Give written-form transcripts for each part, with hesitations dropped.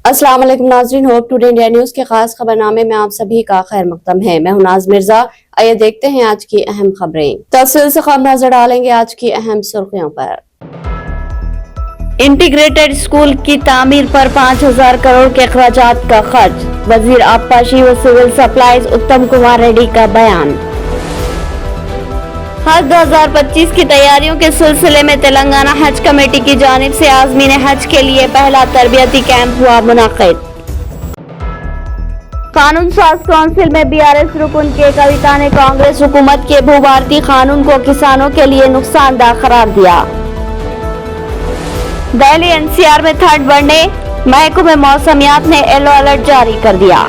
अस्सलाम वालेकुम नाज़रीन, होप टुडे इंडिया न्यूज के खास खबरनामे में आप सभी का खैर मकदम है। मैं हूं नाज मिर्जा। आइए देखते हैं आज की अहम खबरें। तफसील से खबर नजर डालेंगे आज की अहम सुर्खियों पर। इंटीग्रेटेड स्कूल की तामीर पर 5,000 करोड़ के अखराजात का खर्च, वजीर आबपाशी व सिविल सप्लाईज उत्तम कुमार रेड्डी का बयान। हज 2025 की तैयारियों के सिलसिले में तेलंगाना हज कमेटी की जानिब से आज़मीन हज के लिए पहला तरबियती कैंप हुआ मुनाकिद। कानून साज काउंसिल में बीआरएस रुकन के कविता ने कांग्रेस हुकूमत के भूभारती कानून को किसानों के लिए नुकसानदा करार दिया। दिल्ली एनसीआर में ठंड बढ़ने, महकमे मौसमियात ने येलो अलर्ट जारी कर दिया।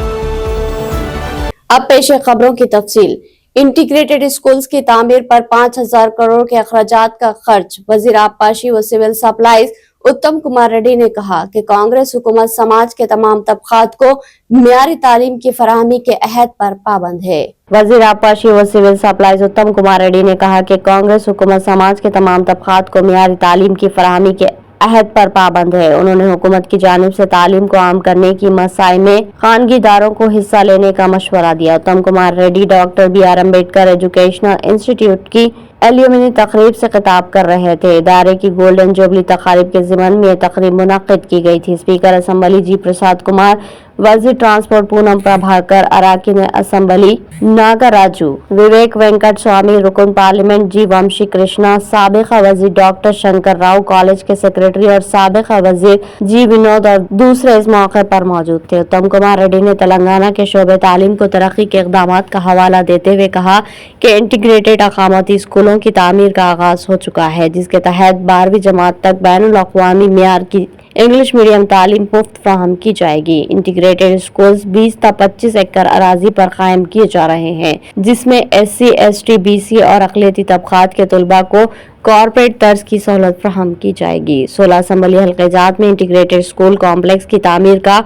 अब पेश है खबरों की तफसील। इंटीग्रेटेड स्कूल्स की तामीर पर 5,000 करोड़ के अखराजात का खर्च, वजीर आबपाशी व सिविल सप्लाईज उत्तम कुमार रेड्डी ने कहा कि कांग्रेस हुकूमत समाज के तमाम तबकात को मियारी तालीम की फराहमी के अहद पर पाबंद है। वजीर आबपाशी व सिविल सप्लाईज उत्तम कुमार रेड्डी ने कहा कि कांग्रेस हुकूमत समाज के तमाम तबकात को मियारी तालीम की फराहमी के अहद पर पाबंद है। उन्होंने हुकूमत की जानिब से तालीम को आम करने की मसाई में खानगी इदारों को हिस्सा लेने का मशवरा दिया। उत्तम Kumar Reddy doctor BR Ambedkar educational institute की एल्यूमिनी तकरीब से खिताब कर रहे थे। इदारे की गोल्डन जुबली तकारीब के ज़िमन में तकरीब मुनक्किद की गई थी। स्पीकर असम्बली जी प्रसाद कुमार, वजीर ट्रांसपोर्ट पूनम प्रभाकर, अराकीन असम्बली नागराजू, विवेक वेंकट स्वामी, रुकन पार्लियामेंट जी वंशी कृष्णा, साबिका वजीर डॉक्टर शंकर राव, कॉलेज के सेक्रेटरी और साबिका वजीर जी विनोद और दूसरे इस मौके पर मौजूद थे। उत्तम कुमार रेड्डी ने तेलंगाना के शोबे तालीम को तरक्की के इक़दाम का हवाला देते हुए कहा कि इंटीग्रेटेड अकामती स्कूलों की तामीर का आगाज हो चुका है, जिसके तहत 12वीं जमात तक बैनुल अक़वामी मियार की इंग्लिश मीडियम तालीम मुफ्त फराहम की जाएगी। इंटीग्रेटेड स्कूल्स 20 ता 25 एकड़ अराजी पर कायम किए जा रहे हैं, जिसमें SC, ST, BC और अक़लियती तबकात के तलबा को कॉर्पोरेट तर्ज की सहूलत फराहम की जाएगी। 16 असम्बली हल्क़ाजात में इंटीग्रेटेड स्कूल कॉम्प्लेक्स की तामीर का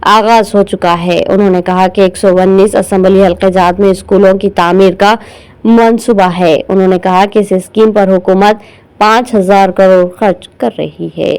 आगाज हो चुका है। उन्होंने कहा कि 119 असम्बली हल्क़ाजात में स्कूलों की तामीर का मंसूबा है। उन्होंने कहा कि इस स्कीम पर हुकूमत 5,000 करोड़ खर्च कर रही है।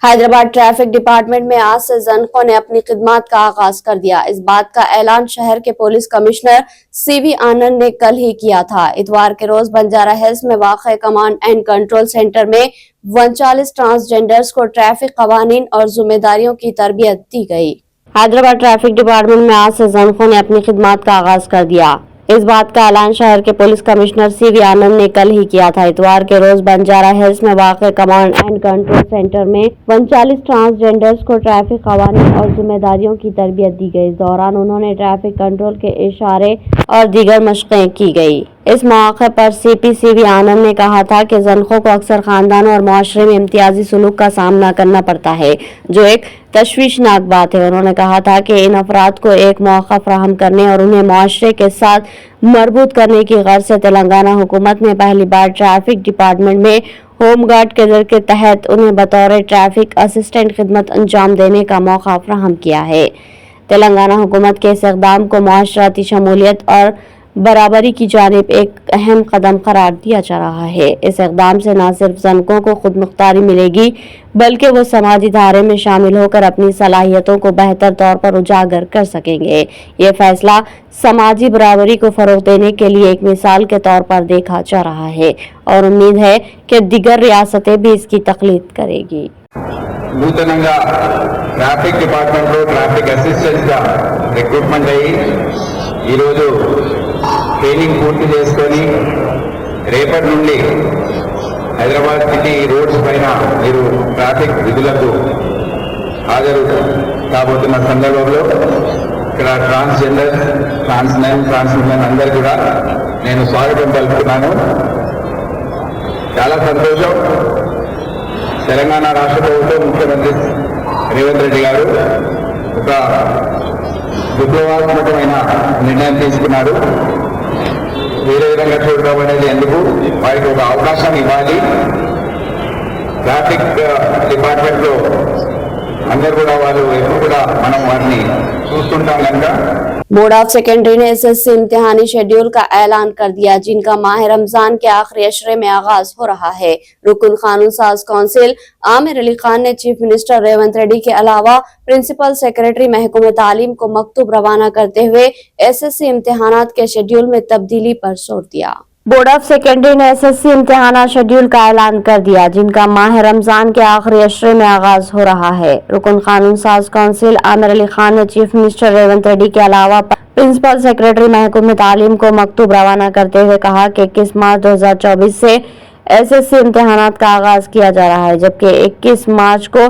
हैदराबाद ट्रैफिक डिपार्टमेंट में आज से जनखों ने अपनी खिदमत का आगाज कर दिया। इस बात का ऐलान शहर के पुलिस कमिश्नर CV आनंद ने कल ही किया था। इतवार के रोज बंजारा हिल्स में वाक़ कमांड एंड कंट्रोल सेंटर में 39 ट्रांसजेंडर्स को ट्रैफिक कवानीन और जिम्मेदारियों की तरबियत दी गई। हैदराबाद ट्रैफिक डिपार्टमेंट में आज से जनखों ने अपनी खिदमत का आगाज कर दिया। इस बात का ऐलान शहर के पुलिस कमिश्नर CV आनंद ने कल ही किया था। इतवार के रोज बंजारा हिल्स में वाक़ कमांड एंड कंट्रोल सेंटर में 39 ट्रांसजेंडर्स को ट्रैफिक कवानीन और जिम्मेदारियों की तरबियत दी गई। इस दौरान उन्होंने ट्रैफिक कंट्रोल के इशारे और दीगर मशक़ें की गई। इस मौके पर CP CV आनंद ने कहा था कि जनखों को अक्सर खानदानों और माशरे में इम्तियाजी सलूक का सामना करना पड़ता है, जो एक तशवीशनाक बात है। उन्होंने कहा था कि इन अफराद को एक मौका फराहम करने और उन्हें माशरे के साथ मरबूत करने की गर्ज से तेलंगाना हुकूमत ने पहली बार ट्रैफिक डिपार्टमेंट में होम गार्ड के दर के तहत उन्हें बतौर ट्रैफिक असिस्टेंट खिदमत अंजाम देने का मौका फराहम किया है। तेलंगाना हुकूमत के इस इक़दाम को माशराती शमूलियत और बराबरी की जानिब एक अहम कदम करार दिया जा रहा है। इस इक़दाम से न सिर्फ जनकों को खुद मुख्तारी मिलेगी, बल्कि वो समाजी धारे में शामिल होकर अपनी सलाहियतों को बेहतर तौर पर उजागर कर सकेंगे। ये फैसला समाजी बराबरी को फरोग देने के लिए एक मिसाल के तौर पर देखा जा रहा है और उम्मीद है कि दीगर रियासतें भी इसकी तक़लीद करेगी। నూతనంగా ట్రాఫిక్ డిపార్ట్మెంట్లో ట్రాఫిక్ అసిస్టెంట్గా రిక్రూట్మెంట్ అయ్యి ఈరోజు ట్రైనింగ్ పూర్తి చేసుకొని రేపటి నుండి హైదరాబాద్ సిటీ రోడ్స్ పైన మీరు ట్రాఫిక్ విధులకు హాజరు కాబోతున్న సందర్భంలో ఇక్కడ ట్రాన్స్జెండర్, ట్రాన్స్మెన్, ట్రాన్స్వుమెన్ అందరు కూడా నేను స్వాగతం పలుకుతున్నాను. చాలా సంతోషం. తెలంగాణ రాష్ట్ర ప్రభుత్వం ముఖ్యమంత్రి రేవంత్ రెడ్డి గారు ఒక విప్లవాత్మకమైన నిర్ణయం తీసుకున్నారు. వేరే విధంగా చూడడం అనేది ఎందుకు, వారికి ఒక అవకాశం ఇవ్వాలి. ట్రాఫిక్ డిపార్ట్మెంట్లో అందరు కూడా వాళ్ళు ఎప్పుడు కూడా మనం వారిని చూస్తుంటాం కనుక बोर्ड ऑफ सेकेंडरी ने एसएससी इम्तिहानी शेड्यूल का ऐलान कर दिया, जिनका माह रमजान के आखिरी अशरे में आगाज हो रहा है। रुकन कानून साज काउंसिल आमिर अली खान ने चीफ मिनिस्टर रेवंत रेड्डी के अलावा प्रिंसिपल सेक्रेटरी महकमे तालीम को मकतूब रवाना करते हुए एसएससी इम्तिहानात के शेड्यूल में तब्दीली पर जोर दिया। बोर्ड ऑफ सेकेंडरी ने एसएससी इम्तिहान शेड्यूल का ऐलान कर दिया, जिनका माह रमजान के आखिरी अशरे में आगाज हो रहा है। रुकन कानून साज काउंसिल आमिर अली खान ने चीफ मिनिस्टर रेवंत रेड्डी के अलावा प्रिंसिपल सेक्रेटरी महकमे तालीम को मकतूब रवाना करते हुए कहा कि 21 मार्च 2024 से एसएससी इम्तिहानात का आगाज किया जा रहा है, जबकि 21 मार्च को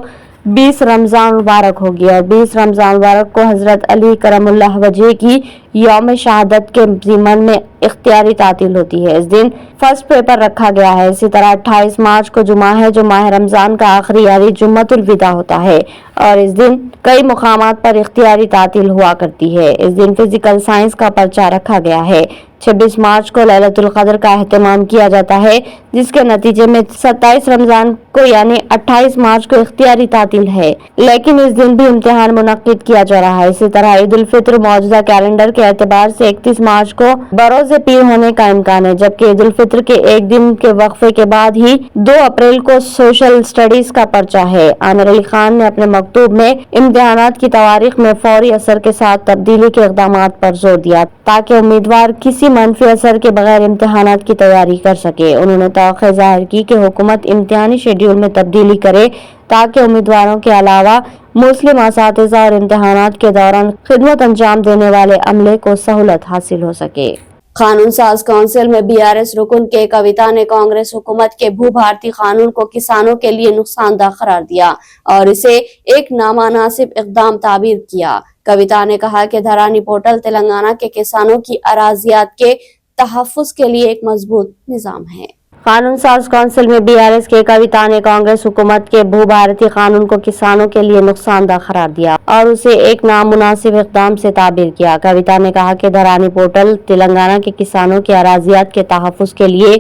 20 रमजान मुबारक होगी और 20 रमजान मुबारक को हजरत अली करमुल्लाह वजह की यौम शहादत के ज़िमन में इख्तियारी तातील होती है। इस दिन फर्स्ट पेपर रखा गया है। इसी तरह 28 मार्च को जुमा है, जो माह रमजान का आखिरी यानी जुम्मतुल विदा होता है और इस दिन कई मुकामात पर इख्तियारी तातील हुआ करती है। इस दिन फिजिकल साइंस का पर्चा रखा गया है। 26 मार्च को लैलतुल कद्र का एहतमाम किया जाता है, जिसके नतीजे में 27 रमजान को यानी 28 मार्च को इख्तियारी तातील है, लेकिन इस दिन भी इम्तिहान मुनक्किद किया जा रहा है। इसी तरह ईद उल फित्र मौजूदा कैलेंडर के एतबार से 31 मार्च को बरोज़े पीर होने का इम्कान है, जबकि ईद उल फित्र के एक दिन के वक्फे के बाद ही 2 अप्रैल को सोशल स्टडीज का पर्चा है। आमिर अली खान ने अपने मकतूब में इम्तिहानात की तारीख में फौरी असर के साथ तब्दीली के इक़दामात पर जोर दिया, ताकि उम्मीदवार किसी मनफी असर के बगैर इम्तिहानात की तैयारी कर सके। उन्होंने तवक्को जाहिर की कि हुकूमत इम्तिहानी शेड्यूल में तब्दीली करे, ताकि उम्मीदवारों के अलावा मुस्लिम असातिज़ा और इम्तिहानात के दौरान खिदमत अंजाम देने वाले अमले को सहूलत हासिल हो सके। कानून साज काउंसिल में बीआरएस रुकन के कविता ने कांग्रेस हुकूमत के भू भारती कानून को किसानों के लिए नुकसानदा करार दिया और इसे एक नामुनासिब इक़दाम ताबीर किया। कविता ने कहा कि धरानी पोर्टल तेलंगाना के किसानों की अराजियात के तहफ़्फ़ुज़ के लिए एक मजबूत निज़ाम है। कानून साज काउंसिल में बीआरएस के कविता ने कांग्रेस हुकूमत के भू भारतीय कानून को किसानों के लिए नुकसानदा करार दिया और उसे एक नामुनासिब इक़दाम से ताबीर किया। कविता ने कहा कि धरानी पोर्टल तेलंगाना के किसानों के अराजियात के तहफ़्फ़ुज़ के लिए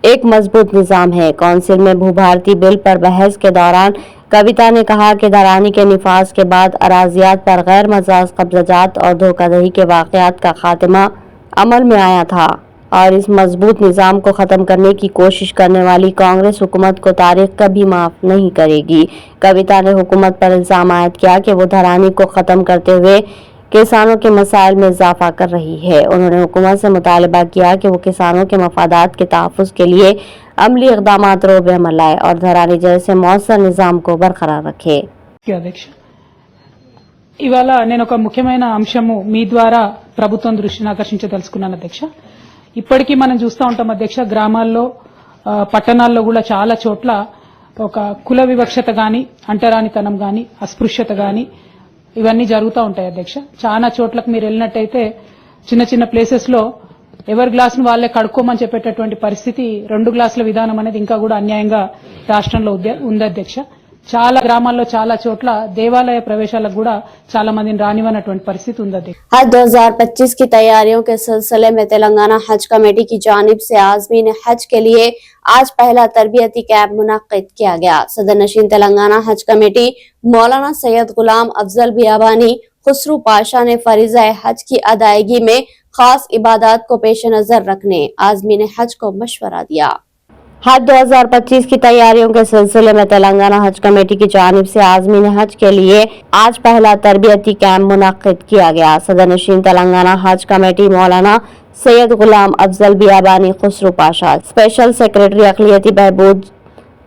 एक मजबूत निज़ाम है। काउंसिल में भू भारती बिल पर बहस के दौरान कविता ने कहा कि धरानी के निफाज के बाद अराजियात पर गैर मजाज कब्ज़ात और धोखाधड़ी के वाक़यात का खात्मा अमल में आया था और इस मजबूत निज़ाम को ख़त्म करने की कोशिश करने वाली कांग्रेस हुकूमत को तारीख कभी माफ़ नहीं करेगी। कविता ने हुकूमत पर इल्ज़ाम आयद किया कि वो धरानी को ख़त्म करते हुए किसानों के मसाइल में इजाफा कर रही है। उन्होंने हुकूमत से मुतालबा किया कि वो किसानों के मफादात के तहफ़्फ़ुज़ के लिए अमली इक़दामात रोब अमल लाए और धरानी जैसे मौसर निज़ाम को बरकरार रखे। ఇవాళ నేను ఒక ముఖ్యమైన అంశము మీ ద్వారా ప్రభుత్వం దృష్టిని ఆకర్షించదలుచుకున్నాను అధ్యక్ష. ఇప్పటికీ మనం చూస్తూ ఉంటాం అధ్యక్ష, గ్రామాల్లో పట్టణాల్లో కూడా చాలా చోట్ల ఒక కుల వివక్షత గాని, అంటరానితనం గాని, అస్పృశ్యత గాని ఇవన్నీ జరుగుతూ ఉంటాయి అధ్యక్ష. చాలా చోట్లకు మీరు వెళ్ళినట్టయితే చిన్న చిన్న ప్లేసెస్ లో ఎవరి గ్లాసును వాళ్ళే కడుక్కోమని చెప్పేటటువంటి పరిస్థితి, 2 గ్లాసుల విధానం అనేది ఇంకా కూడా అన్యాయంగా రాష్ట్రంలో ఉంది అధ్యక్ష. చాలా గ్రామాల్లో చాలా చోట్ల దేవాలయ ప్రవేశాలకు కూడా చాలా మందిని రానివ్వనటువంటి పరిస్థితి ఉంది। हज 2025 की तैयारियों के सिलसिले में तेलंगाना हज कमेटी की जानिब से आज़मीन हज के लिए आज पहला तरबियती कैंप मुनक्किद किया गया। सदर नशीन तेलंगाना हज कमेटी मौलाना सैयद गुलाम अफजल बियाबानी खुसरू पाशा ने फरीज़ा हज की अदायगी में खास इबादत को पेश नजर रखने आज़मीन हज को मशवरा दिया। हज 2025 की तैयारियों के सिलसिले में तेलंगाना हज कमेटी की जानिब से आज़मीन हज के लिए आज पहला तरबियती कैंप मुनक्किद किया गया। सदर नशीन तेलंगाना हज कमेटी मौलाना सैयद गुलाम अफजल बियाबानी खुसरू पाशा, स्पेशल सेक्रेटरी अक़लियती बहबूद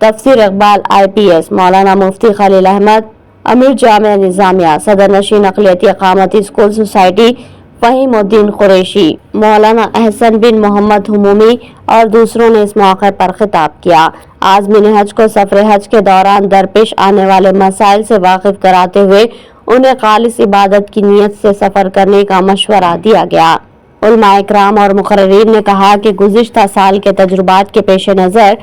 तफसीर इकबाल IPS, मौलाना मुफ्ती खलील अहमद अमीर जामिया निज़ामिया, सदर नशीन अक़लियती अक़ामती स्कूल सोसाइटी फ़हीमुद्दीन कुरैशी, मौलाना अहसन बिन मोहम्मद हुमूमी और दूसरों ने इस मौके पर खिताब किया। आज़मीन हज को सफ़र हज के दौरान दरपेश आने वाले मसाइल से वाकिफ कराते हुए उन्हें खालिस इबादत की नीयत से सफ़र करने का मशवरा दिया गया। उलमा इकराम और मुक़र्रिरीन ने कहा कि गुज़िश्ता साल के तजुर्बात के पेश नज़र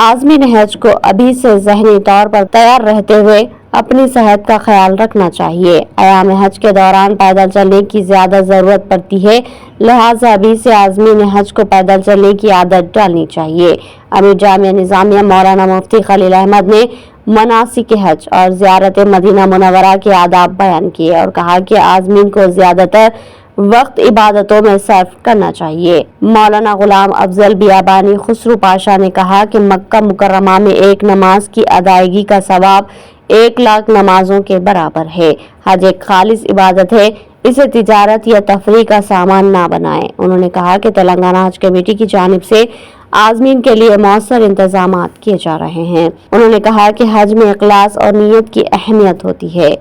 आज़मीन हज को अभी से ज़हनी तौर पर तैयार रहते हुए अपनी सेहत का ख्याल रखना चाहिए। अयाम हज के दौरान पैदल चलने की ज्यादा जरूरत पड़ती है, लिहाजा अभी से आज़मीन हज को पैदल चलने की आदत डालनी चाहिए। अमीर जामिया निज़ामिया मौलाना मुफ्ती खलील अहमद ने मनासिक हज और ज़ियारत मदीना मुनव्वरा के आदाब बयान किए और कहा कि आज़मीन को ज्यादातर वक्त इबादतों में सर्फ करना चाहिए। मौलाना गुलाम अफजल बियाबानी खुसरू पाशा ने कहा कि मक्का मुकर्रमा में एक नमाज की अदायगी का सवाब 1 लाख नमाजों के बराबर है। हज एक खालिस इबादत है, इसे तिजारत या तफरीह का सामान ना बनाएं। उन्होंने कहा कि तेलंगाना हज कमेटी की जानिब से आज़मीन के लिए मौसर इंतजाम किए जा रहे हैं। उन्होंने कहा कि हज में इखलास और नीयत की अहमियत होती है।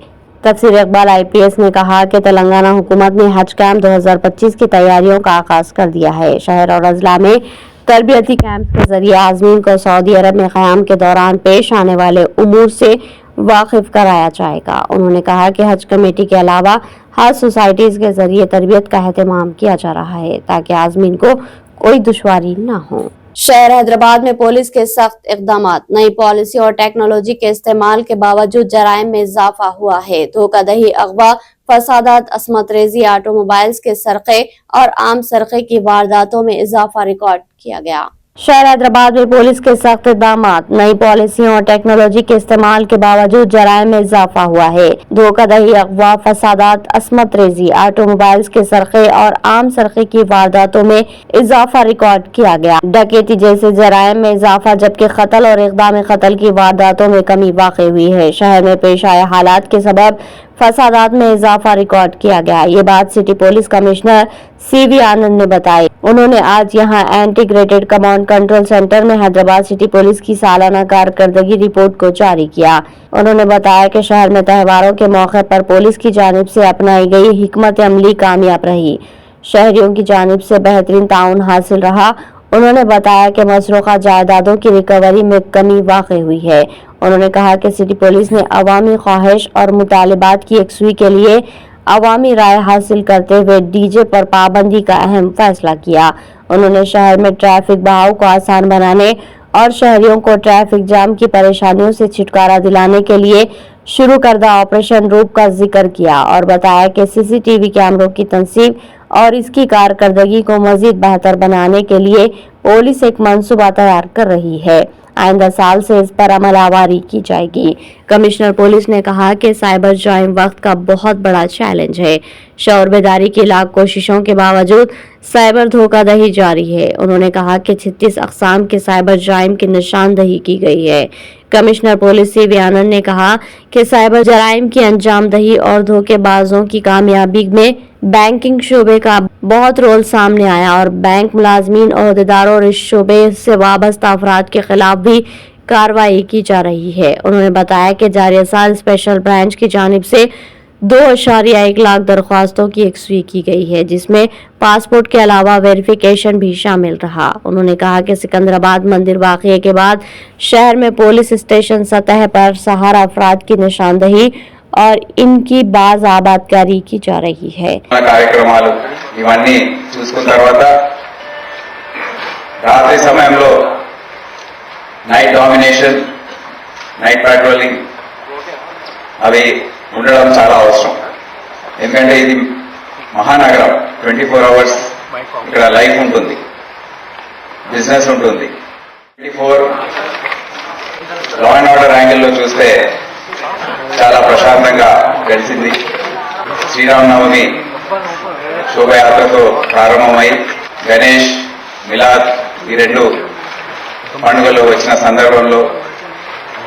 तफसीर इकबाल IPS ने कहा कि तेलंगाना हुकूमत ने हज कैंप 2025 की तैयारियों का आगाज कर दिया है। शहर और अजला में तरबियती कैंप के जरिए आज़मीन को सऊदी अरब में क़याम के दौरान पेश आने वाले उमूर से वाकिफ कराया जाएगा। उन्होंने कहा कि हज कमेटी के अलावा हज सोसाइटीज के जरिए तरबियत का एहतमाम किया जा रहा है ताकि आज़मीन को कोई दुश्वारी न हो। शहर हैदराबाद में पुलिस के सख्त इक़दामात, नई पॉलिसी और टेक्नोलॉजी के इस्तेमाल के बावजूद जराइम में इजाफा हुआ है। धोखाधड़ी, अगवा, फसादात, असमत रेजी, ऑटोमोबाइल्स के सरक़े और आम सरक़े की वारदातों में इजाफा रिकॉर्ड किया गया। शहर हैदराबाद में पुलिस के सख्त इक़दामात, नई पॉलिसियों और टेक्नोलॉजी के इस्तेमाल के बावजूद जराइम में इजाफा हुआ है। धोखाधड़ी, अगवा, फसादात, असमत रेजी, ऑटोमोबाइल्स के सरक़े और आम सरक़े की वारदातों में इजाफा रिकॉर्ड किया गया। डकैती जैसे जराइम में इजाफा जबकि कत्ल और इक़दाम कत्ल की वारदातों में कमी वाक़ई हुई है। शहर में पेश आए हालात के सबब फसादात में इजाफा रिकॉर्ड किया गया। ये बात सिटी पुलिस कमिश्नर CV आनंद ने बताई। उन्होंने आज यहां इंटीग्रेटेड कमांड कंट्रोल सेंटर में हैदराबाद सिटी पुलिस की सालाना कारकर्दगी रिपोर्ट को जारी किया। उन्होंने बताया कि शहर में त्योहारों के मौके पर पुलिस की जानिब से अपनाई गई हिकमत अमली कामयाब रही। शहरियों की जानिब से बेहतरीन ताउन हासिल रहा। उन्होंने बताया कि मसरूक़ा जायदादों की रिकवरी में कमी वाक़ई हुई है। उन्होंने कहा कि सिटी पुलिस ने अवामी ख्वाहिश और मुतालिबात की यकसुई के लिए अवामी राय हासिल करते हुए DJ पर पाबंदी का अहम फैसला किया। उन्होंने शहर में ट्रैफिक बहाव को आसान बनाने और शहरियों को ट्रैफिक जाम की परेशानियों से छुटकारा दिलाने के लिए शुरू करदा ऑपरेशन रूप का जिक्र किया और बताया कि CCTV कैमरों की तनसीब और इसकी कारकर्दगी को मजीद बेहतर बनाने के लिए पुलिस एक मंसूबा तैयार कर रही है। आइंदा साल से इस पर अमल आवारी की जाएगी। कमिश्नर पुलिस ने कहा कि साइबर क्राइम वक्त का बहुत बड़ा चैलेंज है। शौर बेदारी की लाख कोशिशों के बावजूद साइबर धोखाधड़ी जारी है। उन्होंने कहा कि 36 अक़साम के साइबर क्राइम की निशानदही की गई है। कमिश्नर पुलिस CV आनंद ने कहा कि साइबर जराइम की अंजामदही और धोखेबाजों की कामयाबी में बैंकिंग शोबे का बहुत रोल सामने आया और बैंक मुलाजमीन, ओहदेदारों और इस शोबे से वाबस्ता अफराद के खिलाफ भी कार्रवाई की जा रही है। उन्होंने बताया कि जारी साल स्पेशल ब्रांच की जानिब से 2.1 लाख दरख्वास्तों की यकसुई की गई है, जिसमें पासपोर्ट के अलावा वेरिफिकेशन भी शामिल रहा। उन्होंने कहा कि सिकंदराबाद मंदिर वाक़ये के बाद शहर में पुलिस स्टेशन सतह पर सहारा अफराद की निशानदही और इनकी बाज आबादकारी की जा रही है। కార్యక్రమాలు ఇవన్నీ చూసుకున్న తర్వాత రాత్రి సమయంలో నైట్ డామినేషన్, నైట్ పెట్రోలింగ్ అవి ఉండడం చాలా అవసరం. ఎందుకంటే ఇది మహానగరం, 24 అవర్స్ ఇక్కడ లైఫ్ ఉంటుంది, బిజినెస్ ఉంటుంది. 24 లా అండ్ ఆర్డర్ యాంగిల్లో చూస్తే చాలా ప్రశాంతంగా గడిచింది. శ్రీరామనవమి శోభయాత్రతో ప్రారంభమై గణేష్, మిలాద్ ఈ రెండు పండుగలు వచ్చిన సందర్భంలో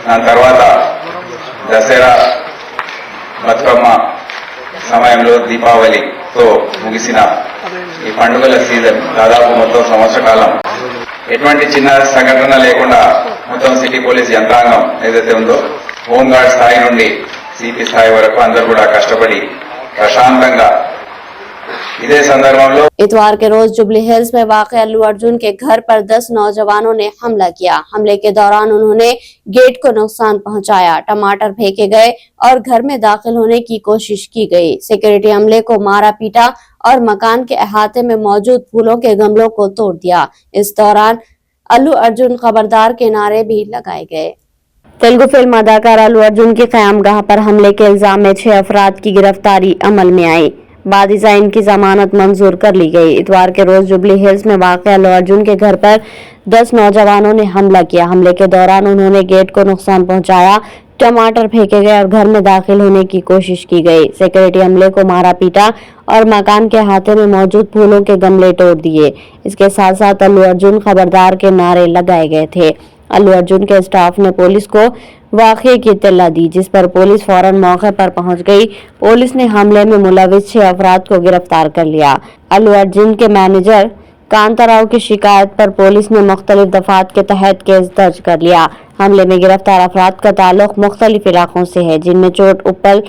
దాని తర్వాత దసరా, బతుకమ్మ సమయంలో దీపావళితో ముగిసిన ఈ పండుగల సీజన్ దాదాపు మొత్తం సంవత్సర కాలం ఎటువంటి చిన్న సంఘటన లేకుండా మొత్తం సిటీ పోలీస్ యంత్రాంగం ఏదైతే ఉందో హోంగార్డ్ స్థాయి నుండి CP స్థాయి వరకు అందరూ కూడా కష్టపడి ప్రశాంతంగా इधे संदर्भంలో इतवार के रोज जुबली हिल्स में वाक़ अल्लू अर्जुन के घर पर 10 नौजवानों ने हमला किया। हमले के दौरान उन्होंने गेट को नुकसान पहुंचाया, टमाटर फेंके गए और घर में दाखिल होने की कोशिश की गई। सिक्योरिटी अमले को मारा पीटा और मकान के अहाते में मौजूद फूलों के गमलों को तोड़ दिया। इस दौरान अल्लू अर्जुन खबरदार के नारे भी लगाए गए। तेलुगु फिल्म अदाकार अल्लू अर्जुन की क़यामगाह पर हमले के इल्जाम में 6 अफराद की गिरफ्तारी अमल में आई। बाद इनकी जमानत मंजूर कर ली गई। इतवार के रोज जुबली हिल्स में वाक़ अल्लू अर्जुन के घर पर 10 नौजवानों ने हमला किया। हमले के दौरान उन्होंने गेट को नुकसान पहुंचाया, टमाटर फेंके गए और घर में दाखिल होने की कोशिश की गई। सिक्योरिटी अमले को मारा पीटा और मकान के हाथे में मौजूद फूलों के गमले तोड़ दिए। इसके साथ साथ अल्लू अर्जुन खबरदार के नारे लगाए गए थे। अल्लू अर्जुन के स्टाफ ने पुलिस को वाकये की इत्तला दी, जिस पर पुलिस फौरन मौके पर पहुंच गई। पुलिस ने हमले में मुलविस 6 अफराद को गिरफ्तार कर लिया। अल्लू अर्जुन के मैनेजर कांताराव की शिकायत पर पुलिस ने मुख्तलिफ दफात के तहत केस दर्ज कर लिया। हमले में गिरफ्तार अफराद का ताल्लुक मुख्तलिफ इलाकों से है, जिनमें चोट उप्पल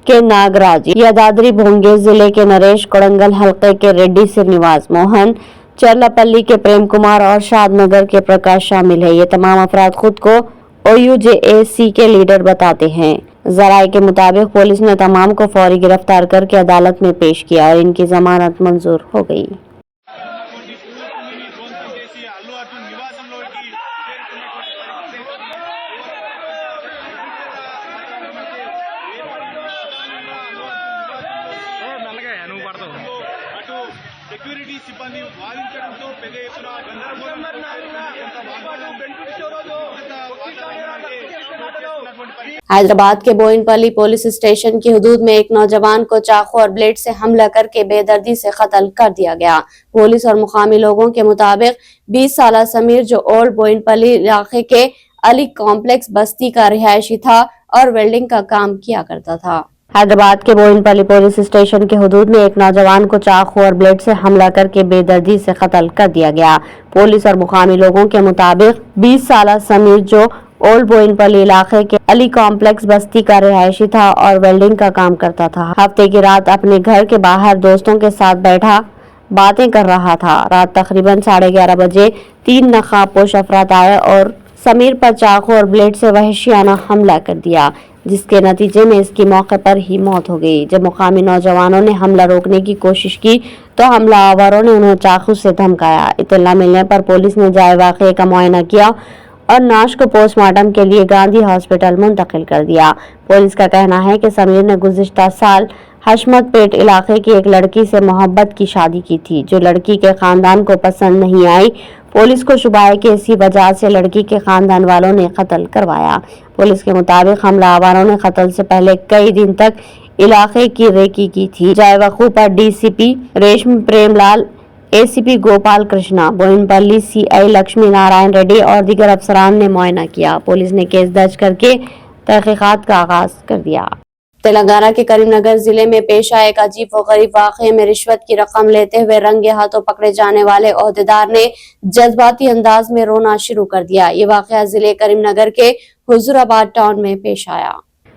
के नागराज, यादाद्री भोंगे जिले के नरेश, कोड़ंगल हल्के के रेड्डी श्रीनिवास, मोहन चरलापल्ली के प्रेम कुमार और शादनगर के प्रकाश शामिल है। ये तमाम अफराद खुद को OUJAC के लीडर बताते हैं। जराये के मुताबिक पुलिस ने तमाम को फौरी गिरफ्तार करके अदालत में पेश किया और इनकी जमानत मंजूर हो गई। అల్లు అర్జున్ నివాసంలోకి నువ్వు పడతావు అటు సెక్యూరిటీ సిబ్బంది వాదించడంతో పెద్ద ఎత్తున हैदराबाद के बोयनपल्ली पुलिस स्टेशन की हदूद में एक नौजवान को चाकू और ब्लेड से हमला करके बेदर्दी से कत्ल कर दिया गया। पुलिस और मुकामी लोगों के मुताबिक 20 साला समीर, जो ओल्ड बोयनपल्ली इलाके के अली कॉम्प्लेक्स बस्ती का रिहायशी था और वेल्डिंग का काम किया करता था। हैदराबाद के बोयनपल्ली पुलिस स्टेशन के हदूद में एक नौजवान को चाकू और ब्लेड से हमला करके बेदर्दी से कत्ल कर दिया गया। पुलिस और मुकामी लोगों के मुताबिक 20 साला समीर, जो ओल्ड बोयनपल्ली इलाके के अली कॉम्प्लेक्स बस्ती का रिहायशी था और वेल्डिंग का काम करता था। हफ्ते की रात अपने घर के बाहर दोस्तों के साथ बैठा बातें कर रहा था। रात तकरीबन 11:30 बजे 3 नकाबपोश अफराद आए और समीर पर चाकू और ब्लेड से वहशियाना हमला कर दिया, जिसके नतीजे में इसकी मौके पर ही मौत हो गई। जब मुकामी नौजवानों ने हमला रोकने की कोशिश की तो हमलावरों ने उन्हें चाकू से धमकाया। इत्तला मिलने पर पुलिस ने जाए वाक़ये का मुआयना किया और नाश को पोस्टमार्टम के लिए गांधी हॉस्पिटल मुंतकिल कर दिया। पुलिस का कहना है कि समीर ने गुज़िश्ता साल हशमत पेट इलाके की एक लड़की से मोहब्बत की शादी की थी, जो लड़की के खानदान को पसंद नहीं आई। पुलिस को शुबा है कि इसी वजह से लड़की के खानदान वालों ने कत्ल करवाया। पुलिस के मुताबिक हमलावरों ने कत्ल से पहले कई दिन तक इलाके की रेकी की थी। जाए वक़ू पर DCP रेशम प्रेमलाल, ACP गोपाल कृष्णा, बोयनपल्ली CI लक्ष्मी नारायण रेड्डी और दीगर अफसरान ने मुआयना किया। पुलिस ने केस दर्ज करके तहकीकात का आगाज कर दिया। तेलंगाना के करीमनगर जिले में पेश आए एक अजीब व गरीब वाक़ये में रिश्वत की रकम लेते हुए रंगे हाथों पकड़े जाने वाले ओहदेदार ने जज्बाती अंदाज में रोना शुरू कर दिया। ये वाक़या जिले करीमनगर के हुजूराबाद टाउन में पेश आया।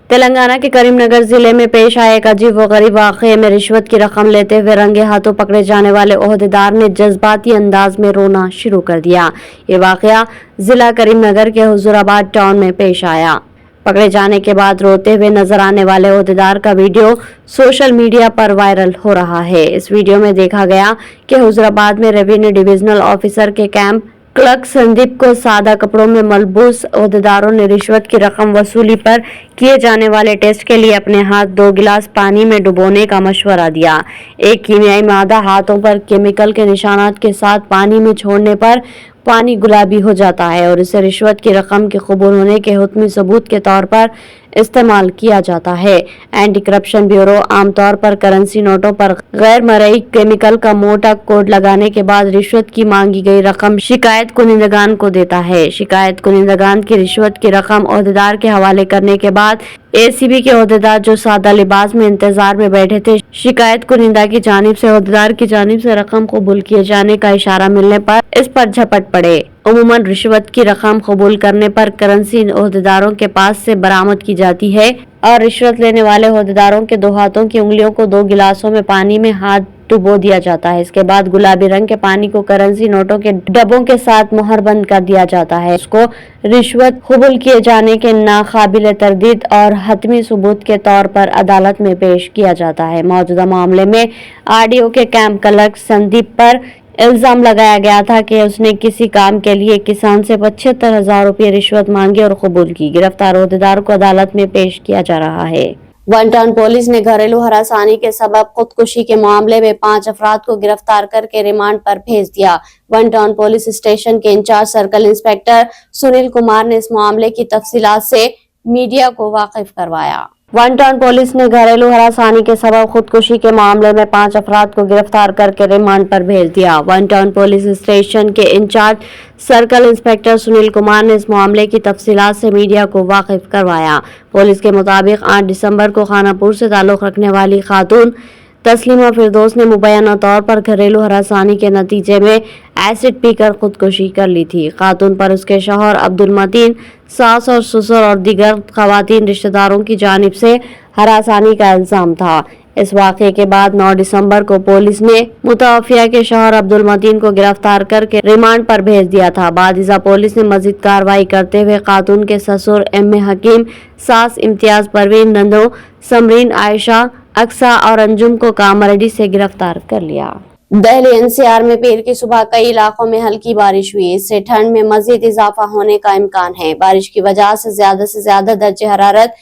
तेलंगाना के करीमनगर जिले में पेश आए एक अजीब व गरीब वाक़ये में रिश्वत की रकम लेते हुए रंगे हाथों पकड़े जाने वाले ओहदेदार ने जज्बाती अंदाज में रोना शुरू कर दिया। ये वाक़या जिला करीमनगर के हुजूराबाद टाउन में पेश आया। पकड़े जाने के बाद रोते हुए नजर आने वाले ओहदेदार का वीडियो सोशल मीडिया पर वायरल हो रहा है। इस वीडियो में देखा गया कि हुजूराबाद में रेवेन्यू डिविजनल ऑफिसर के कैंप क्लर्क संदीप को सादा कपड़ों में मलबूस ओहदेदारों ने रिश्वत की रकम वसूली पर किए जाने वाले टेस्ट के लिए अपने हाथ 2 गिलास पानी में डुबोने का मशवरा दिया। एक कीमियाई मादा हाथों पर केमिकल के निशानात के साथ पानी में छोड़ने पर पानी गुलाबी हो जाता है और इसे रिश्वत की रकम के कबूल होने के हुक्मी सबूत के तौर पर इस्तेमाल किया जाता है। एंटी करप्शन ब्यूरो आमतौर पर करेंसी नोटों पर गैर मरई केमिकल का मोटा कोड लगाने के बाद रिश्वत की मांगी गई रकम शिकायत कुनिंदगान को देता है। शिकायत कुनिंदगान की रिश्वत की रकम ओहदेदार के हवाले करने के बाद ACB के ओहदेदार, जो सादा लिबास में इंतजार में बैठे थे, शिकायत कुनिंदा की जानिब से ओहदेदार की जानिब से रकम कबूल किए जाने का इशारा मिलने पर इस पर झपट पड़े। उमूमन रिश्वत की रकम कबूल करने पर करेंसी ओहदेदारों के पास से बरामद की जाती है और रिश्वत लेने वाले ओहदेदारों के 2 हाथों की उंगलियों को 2 गिलासों में पानी में हाथ डुबो दिया जाता है। इसके बाद गुलाबी रंग के पानी को करेंसी नोटों के डब्बों के साथ मुहर बंद कर दिया जाता है। इसको रिश्वत कबूल किए जाने के नाकाबिल तरदीद और हतमी सबूत के तौर पर अदालत में पेश किया जाता है। मौजूदा मामले में RDO के कैंप क्लर्क संदीप पर इल्जाम लगाया गया था कि उसने किसी काम के लिए किसान से 75,000 रुपये रिश्वत मांगी और कबूल की। गिरफ्तार ओहदेदार को अदालत में पेश किया जा रहा है। वन टाउन पुलिस ने घरेलू हरासानी के सबब खुदकुशी के मामले में 5 अफराद को गिरफ्तार करके रिमांड पर भेज दिया। वन टाउन पुलिस स्टेशन के incharge circle inspector Sunil Kumar ने इस मामले की तफसीलात से मीडिया को वाकिफ करवाया। वन टाउन पुलिस ने घरेलू हरासानी के सबब खुदकुशी के मामले में 5 अफराद को गिरफ्तार करके रिमांड पर भेज दिया। वन टाउन पुलिस स्टेशन के incharge circle inspector Sunil Kumar ने इस मामले की तफसीलात से मीडिया को वाकिफ करवाया। पुलिस के मुताबिक 8 दिसंबर को खानापुर से ताल्लुक रखने वाली खातून तस्लीमा फिरदौस ने मुबैना तौर पर घरेलू हरासानी के नतीजे में एसिड पीकर खुदकुशी कर ली थी। खातून पर उसके शौहर अब्दुल मतीन, सास और ससुर और दीगर खवातीन रिश्तेदारों की जानिब से हरासानी का इल्जाम था। इस वाक़े के बाद 9 दिसंबर को पुलिस ने मुतवफ़िया के शौहर अब्दुल मतीन को गिरफ्तार करके रिमांड पर भेज दिया था। बादिज़ा पुलिस ने मज़ीद कार्रवाई करते हुए खातून के ससुर एम हकीम, सास इम्तियाज परवीन, नंदो समरीन, आयशा, अक्सा और अंजुम को कामारेड्डी से गिरफ्तार कर लिया। दिल्ली एनसीआर में पीर की सुबह कई इलाकों में हल्की बारिश हुई। इससे ठंड में मजीद इजाफा होने का इम्कान है। बारिश की वजह से ज्यादा दर्जे हरारत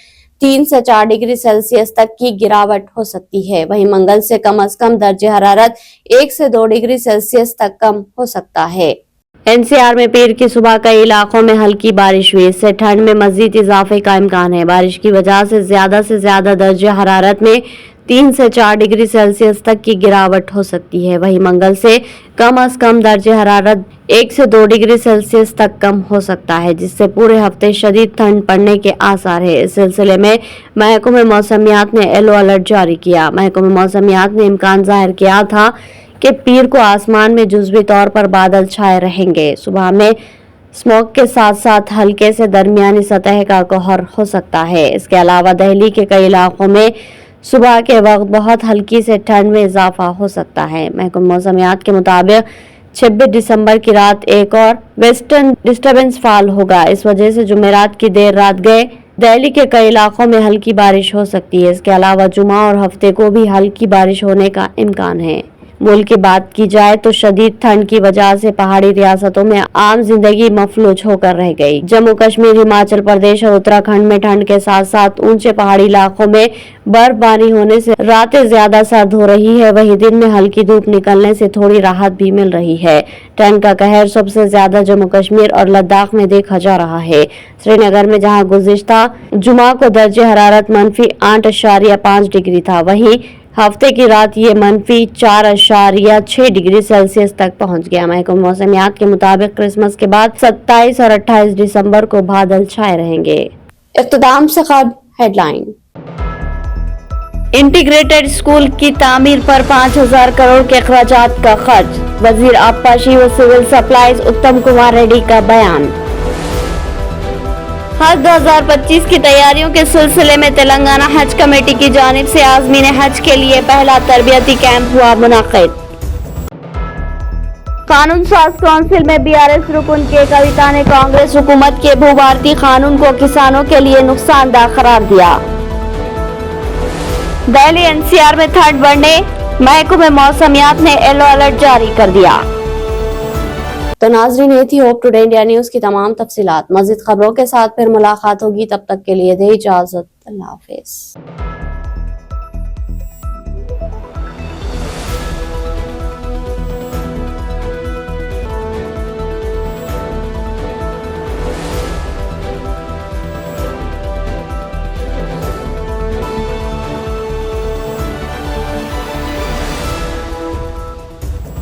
3 से 4 डिग्री सेल्सियस तक की गिरावट हो सकती है। वहीं मंगल से कम दर्जे हरारत 1 से 2 डिग्री सेल्सियस तक कम हो सकता है। एनसीआर में पीर की सुबह कई इलाकों में हल्की बारिश हुई। इससे ठंड में मजीद इजाफे का इम्कान है। बारिश की वजह से ज्यादा दर्जे हरारत में 3 से 4 डिग्री सेल्सियस तक की गिरावट हो सकती है। वहीं मंगल से कम दर्जे हरारत 1 से 2 डिग्री सेल्सियस तक कम हो सकता है, जिससे पूरे हफ्ते शदीद ठंड पड़ने के आसार है। इस सिलसिले में महकमे मौसमियात ने येलो अलर्ट जारी किया। महकमे मौसमियात ने इम्कान जाहिर किया था कि पीर को आसमान में जुज़वी तौर पर बादल छाए रहेंगे। सुबह में स्मोक के साथ साथ हल्के से दरमियानी सतह का कहर हो सकता है। इसके अलावा दिल्ली के कई इलाकों में सुबह के वक्त बहुत हल्की से ठंड में इजाफा हो सकता है। महकमा मौसमियात के मुताबिक 26 दिसंबर की रात एक और वेस्टर्न डिस्टर्बेंस फॉल होगा। इस वजह से जुमेरात की देर रात गए दिल्ली के कई इलाकों में हल्की बारिश हो सकती है। इसके अलावा जुमा और हफ्ते को भी हल्की बारिश होने का इम्कान है। मुल्क की बात की जाए तो शदीद ठंड की वजह से पहाड़ी रियासतों में आम जिंदगी मफलूज होकर रह गई। जम्मू कश्मीर, हिमाचल प्रदेश और उत्तराखंड में ठंड के साथ साथ ऊंचे पहाड़ी इलाकों में बर्फबारी होने से रातें ज्यादा सर्द हो रही है। वहीं दिन में हल्की धूप निकलने से थोड़ी राहत भी मिल रही है। ठंड का कहर सबसे ज्यादा जम्मू कश्मीर और लद्दाख में देखा जा रहा है। श्रीनगर में जहां गुज़िश्ता जुमा को दर्जे हरारत -8.5 डिग्री था, वहीं हफ्ते की रात ये -4.6 डिग्री सेल्सियस तक पहुंच गया। महकमा मौसमियात के मुताबिक क्रिसमस के बाद 27 और 28 दिसंबर को बादल छाए रहेंगे। इख्तिताम से खबर हेडलाइन। इंटीग्रेटेड स्कूल की तामीर पर 5,000 करोड़ के अखराजात का खर्च। वजीर आबपाशी व सिविल सप्लाईज उत्तम कुमार रेड्डी का बयान। हज 2025 की तैयारियों के सिलसिले में तेलंगाना हज कमेटी की जानिब से आज़मीन हज के लिए पहला तरबियती कैंप हुआ मुनाकिद। कानून साज काउंसिल में बीआरएस रुकन के कविता ने कांग्रेस हुकूमत के भू-भारती कानून को किसानों के लिए नुकसानदा करार दिया। दिल्ली एनसीआर में ठंड बढ़ने, महकमे मौसमियात ने येलो अलर्ट जारी कर दिया। तो नाज़रीन, ये थी होप टुडे इंडिया न्यूज की तमाम तफसीलात। मज़ीद खबरों के साथ फिर मुलाकात होगी, तब तक के लिए दे इजाजत। अल्लाह हाफिज।